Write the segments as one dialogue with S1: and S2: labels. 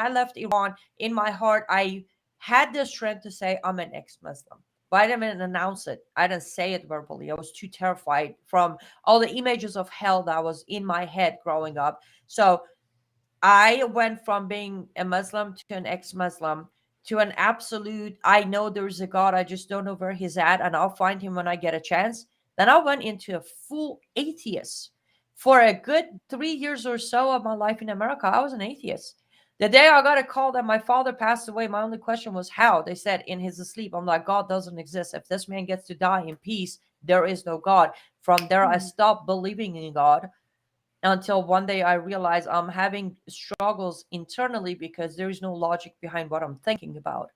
S1: I left Iran, in my heart, I had the strength to say I'm an ex-Muslim. But I didn't announce it. I didn't say it verbally. I was too terrified from all the images of hell that was in my head growing up. So I went from being a Muslim to an ex-Muslim to an absolute, I know there's a God, I just don't know where he's at, and I'll find him when I get a chance. Then I went into a full atheist. For a good 3 years or so of my life in America, I was an atheist. The day I got a call that my father passed away, my only question was how. They said in his sleep. I'm like, God doesn't exist. If this man gets to die in peace, there is no God. From there, I
S2: Mm.
S1: stopped believing in God until one day I realized I'm having struggles internally because there is no logic behind what I'm thinking about.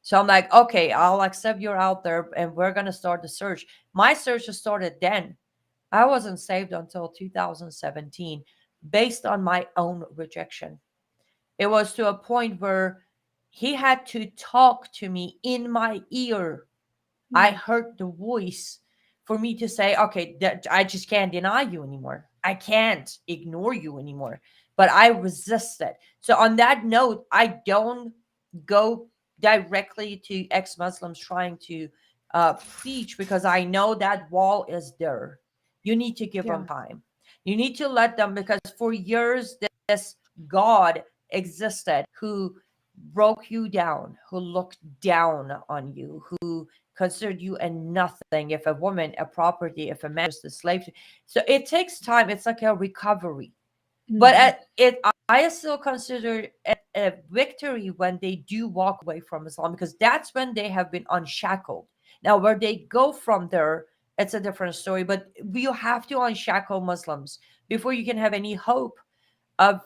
S1: So I'm like, okay, I'll accept you're out there and we're going to start the search. My search started then. I wasn't saved until 2017 based on my own rejection. It was to a point where he had to talk to me in my ear. I
S2: Mm.
S1: heard the voice for me to say, okay, I just can't deny you anymore. I can't ignore you anymore. But I resisted. So, on that note, I don't go directly to ex Muslims trying to preach because I know that wall is there. You need to give them
S2: Yeah.
S1: time. You need to let them, because for years, this God existed who broke you down, who looked down on you, who considered you a nothing, if a woman a property, if a man just a slave. So it takes time. It's like a recovery. But
S2: Hmm.
S1: I still consider it a victory when they do walk away from Islam, because that's when they have been unshackled. Now where they go from there, it's a different story, but you have to unshackle Muslims before you can have any hope of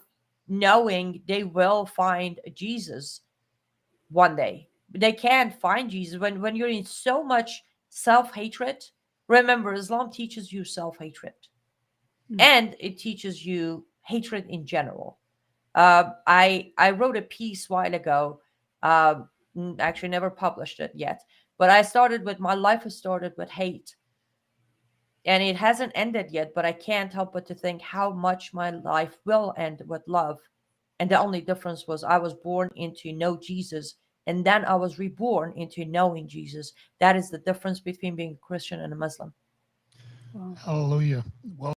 S1: knowing they will find Jesus one day. They can't find Jesus when you're in so much self-hatred. Remember, Islam teaches you self-hatred,
S2: Mm.
S1: and it teaches you hatred in general. I wrote a piece a while ago, actually never published it yet, but I started with my life has started with hate, and it hasn't ended yet, but I can't help but to think how much my life will end with love. And the only difference was I was born into know Jesus, and then I was reborn into knowing Jesus. That is the difference between being a Christian and a Muslim.
S2: Wow.
S3: Hallelujah. Well